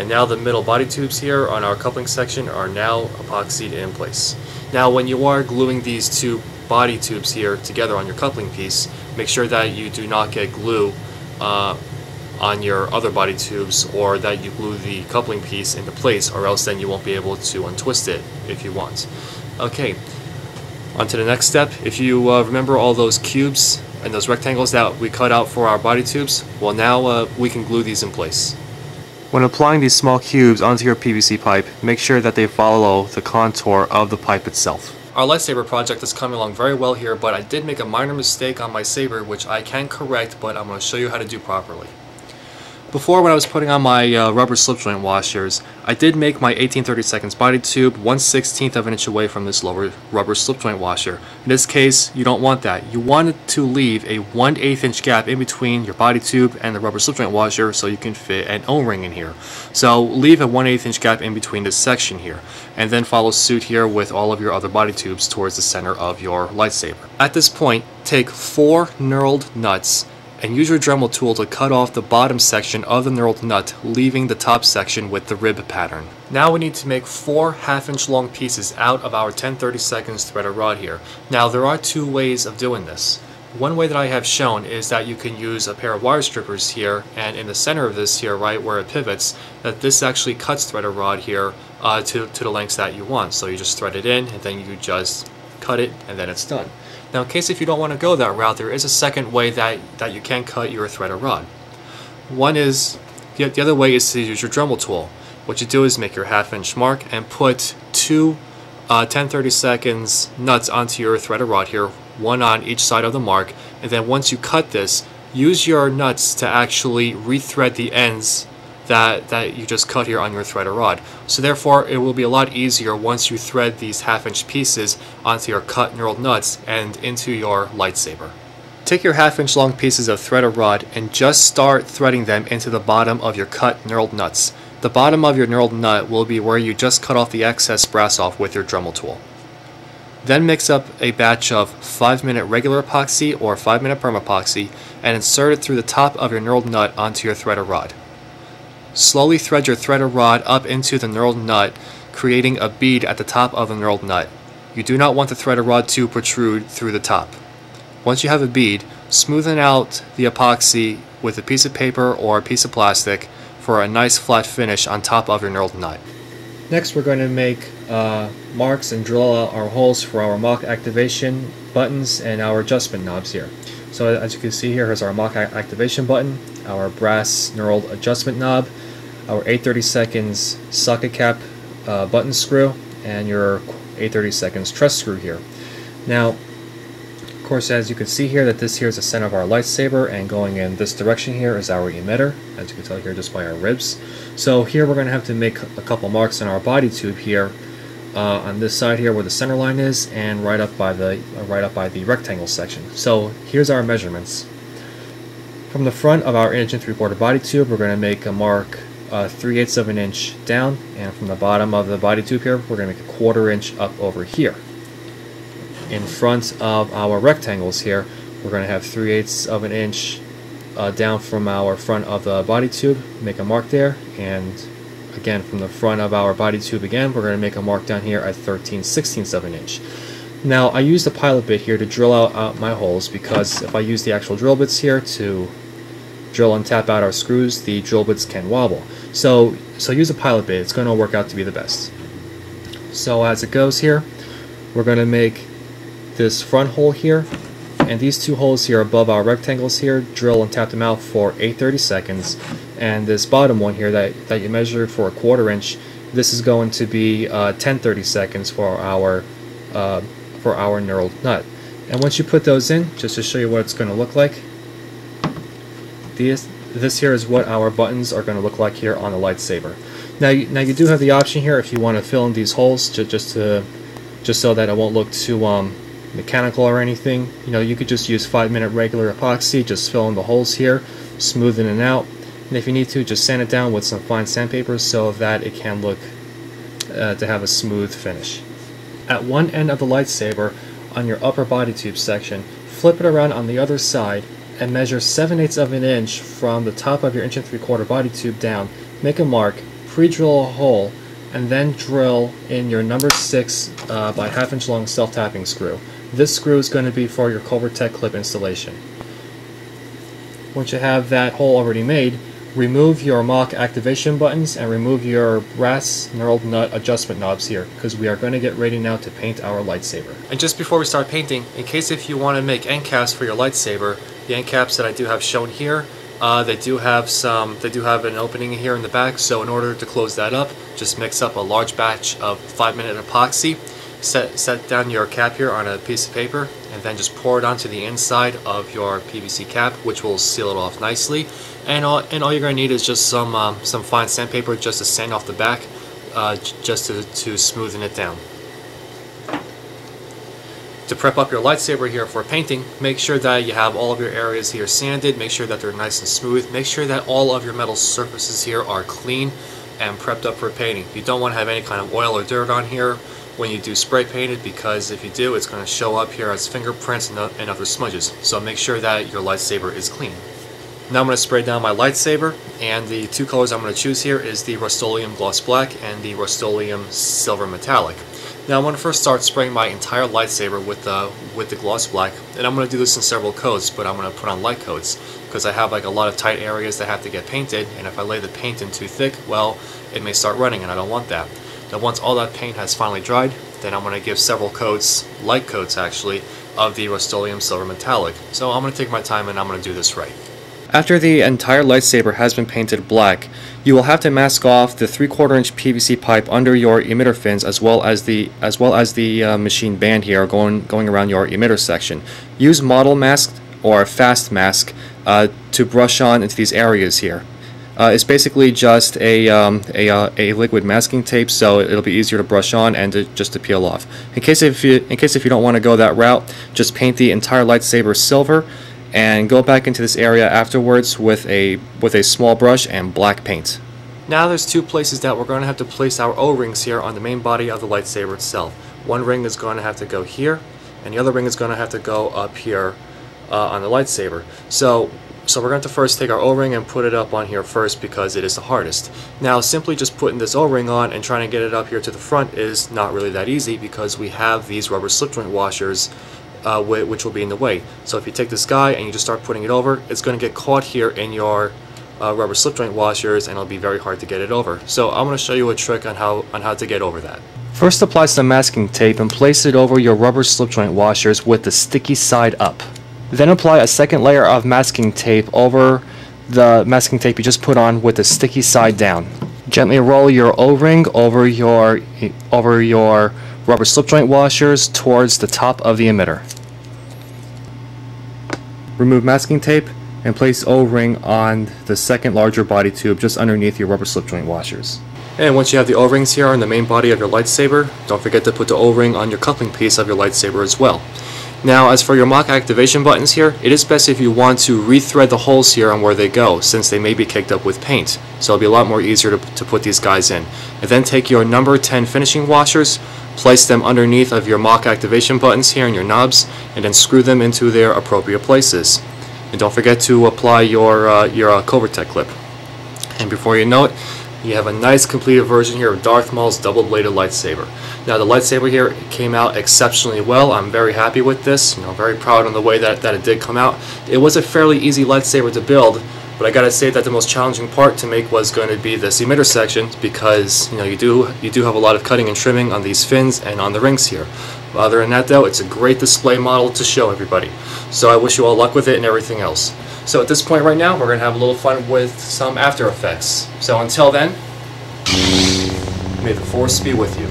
And now the middle body tubes here on our coupling section are now epoxied in place. Now when you are gluing these two body tubes here together on your coupling piece, make sure that you do not get glue on your other body tubes, or that you glue the coupling piece into place, or else then you won't be able to untwist it if you want. Okay, on to the next step. If you remember all those cubes and those rectangles that we cut out for our body tubes, well now we can glue these in place. When applying these small cubes onto your PVC pipe, make sure that they follow the contour of the pipe itself. Our lightsaber project is coming along very well here, but I did make a minor mistake on my saber, which I can correct, but I'm going to show you how to do properly. Before, when I was putting on my rubber slip joint washers, I did make my 18/32 body tube 1/16 of an inch away from this lower rubber slip joint washer. In this case, you don't want that. You want to leave a 1/8 inch gap in between your body tube and the rubber slip joint washer so you can fit an O-ring in here. So leave a 1/8 inch gap in between this section here, and then follow suit here with all of your other body tubes towards the center of your lightsaber. At this point, take 4 knurled nuts and use your Dremel tool to cut off the bottom section of the knurled nut, leaving the top section with the rib pattern. Now we need to make 4 1/2 inch long pieces out of our 10/32 threaded rod here. Now there are 2 ways of doing this. One way that I have shown is that you can use a pair of wire strippers here, and in the center of this here, right where it pivots, that this actually cuts threaded rod here to the lengths that you want. So you just thread it in, and then you just cut it, and then it's done. Now, in case if you don't want to go that route, there is a second way that you can cut your threaded rod. One is, the other way is to use your Dremel tool. What you do is make your 1/2 inch mark and put 2 10/32 nuts onto your threaded rod here, one on each side of the mark, and then once you cut this, use your nuts to actually rethread the ends that you just cut here on your threaded rod. So therefore it will be a lot easier once you thread these 1/2 inch pieces onto your cut knurled nuts and into your lightsaber. Take your 1/2 inch long pieces of threaded rod and just start threading them into the bottom of your cut knurled nuts. The bottom of your knurled nut will be where you just cut off the excess brass off with your Dremel tool. Then mix up a batch of 5-minute regular epoxy or 5-minute perm epoxy and insert it through the top of your knurled nut onto your threaded rod. Slowly thread your threaded rod up into the knurled nut, creating a bead at the top of the knurled nut. You do not want the threaded rod to protrude through the top. Once you have a bead, smoothen out the epoxy with a piece of paper or a piece of plastic for a nice flat finish on top of your knurled nut. Next, we're going to make marks and drill out our holes for our MOC activation buttons and our adjustment knobs here. So as you can see here, here's our MOC activation button, our brass knurled adjustment knob, our 8/32 socket cap button screw, and your 8/32 truss screw here. Now, of course, as you can see here, that this here is the center of our lightsaber, and going in this direction here is our emitter, as you can tell here just by our ribs. So here we're going to have to make a couple marks on our body tube here, on this side here where the center line is, and right up by the rectangle section. So here's our measurements. From the front of our 1 3/4 body tube, we're going to make a mark 3/8 of an inch down, and from the bottom of the body tube here, we're going to make a 1/4 inch up over here. In front of our rectangles here, we're going to have 3/8 of an inch down from our front of the body tube, make a mark there, and again from the front of our body tube again, we're going to make a mark down here at 13/16 of an inch. Now, I used a pilot bit here to drill out my holes, because if I use the actual drill bits here to drill and tap out our screws, the drill bits can wobble. So use a pilot bit. It's going to work out to be the best. So as it goes here, we're going to make this front hole here, and these 2 holes here above our rectangles here, drill and tap them out for 8/32, and this bottom one here that you measured for a 1/4 inch, this is going to be 10/32 for our knurled nut. And once you put those in, just to show you what it's going to look like, this here is what our buttons are going to look like here on the lightsaber. Now you do have the option here, if you want to fill in these holes just so that it won't look too mechanical or anything. You know, you could just use 5-minute regular epoxy, just fill in the holes here, smoothen it out, and if you need to, just sand it down with some fine sandpaper so that it can look to have a smooth finish. At one end of the lightsaber, on your upper body tube section, flip it around on the other side and measure 7/8 of an inch from the top of your 1 3/4 body tube down. Make a mark, pre-drill a hole and then drill in your number 6 by 1/2 inch long self-tapping screw. This screw is going to be for your Cobra Tech clip installation. Once you have that hole already made, remove your mock activation buttons and remove your brass knurled nut adjustment knobs here, because we are going to get ready now to paint our lightsaber. And just before we start painting, in case if you want to make end caps for your lightsaber, the end caps that I do have shown here, they do have an opening here in the back, so in order to close that up, just mix up a large batch of 5-minute epoxy, set down your cap here on a piece of paper, and then just pour it onto the inside of your PVC cap, which will seal it off nicely. And all you're going to need is just some fine sandpaper just to sand off the back, just to smoothen it down. To prep up your lightsaber here for painting, make sure that you have all of your areas here sanded, make sure that they're nice and smooth, make sure that all of your metal surfaces here are clean and prepped up for painting. You don't want to have any kind of oil or dirt on here when you do spray paint it, because if you do, it's going to show up here as fingerprints and other smudges. So make sure that your lightsaber is clean. Now I'm going to spray down my lightsaber, and the two colors I'm going to choose here is the Rust-Oleum Gloss Black and the Rust-Oleum Silver Metallic. Now I'm going to first start spraying my entire lightsaber with the Gloss Black, and I'm going to do this in several coats, but I'm going to put on light coats because I have like a lot of tight areas that have to get painted, and if I lay the paint in too thick, well, it may start running, and I don't want that. Now once all that paint has finally dried, then I'm going to give several coats, light coats actually, of the Rust-Oleum Silver Metallic. So I'm going to take my time and I'm going to do this right. After the entire lightsaber has been painted black, you will have to mask off the 3/4 inch PVC pipe under your emitter fins, as well as the machine band here going around your emitter section. Use model mask or fast mask to brush on into these areas here. It's basically just a liquid masking tape, so it'll be easier to brush on and just to peel off. In case if you don't want to go that route, just paint the entire lightsaber silver and go back into this area afterwards with a small brush and black paint. Now there's two places that we're going to have to place our O-rings here on the main body of the lightsaber itself. One ring is going to have to go here, and the other ring is going to have to go up here on the lightsaber. So we're going to first take our O-ring and put it up on here first because it is the hardest. Now simply just putting this O-ring on and trying to get it up here to the front is not really that easy because we have these rubber slip joint washers which will be in the way. So if you take this guy and you just start putting it over, it's going to get caught here in your rubber slip joint washers, and it'll be very hard to get it over. So I'm going to show you a trick on how to get over that. First, apply some masking tape and place it over your rubber slip joint washers with the sticky side up. Then apply a second layer of masking tape over the masking tape you just put on with the sticky side down. Gently roll your O-ring over your rubber slip joint washers towards the top of the emitter. Remove masking tape and place O-ring on the second larger body tube just underneath your rubber slip joint washers. And once you have the O-rings here on the main body of your lightsaber, don't forget to put the O-ring on your coupling piece of your lightsaber as well. Now, as for your mock activation buttons here, it is best if you want to rethread the holes here on where they go, since they may be caked up with paint. So it'll be a lot more easier to put these guys in. And then take your number 10 finishing washers, place them underneath of your mock activation buttons here and your knobs, and then screw them into their appropriate places. And don't forget to apply your Cobra Tech clip. And before you know it, you have a nice completed version here of Darth Maul's double-bladed lightsaber. Now the lightsaber here came out exceptionally well. I'm very happy with this. Very proud on the way that it did come out. It was a fairly easy lightsaber to build, but I gotta say that the most challenging part to make was going to be this emitter section, because you do have a lot of cutting and trimming on these fins and on the rings here. Other than that though, it's a great display model to show everybody. So I wish you all luck with it and everything else. So at this point right now, we're going to have a little fun with some After Effects. So until then, may the Force be with you.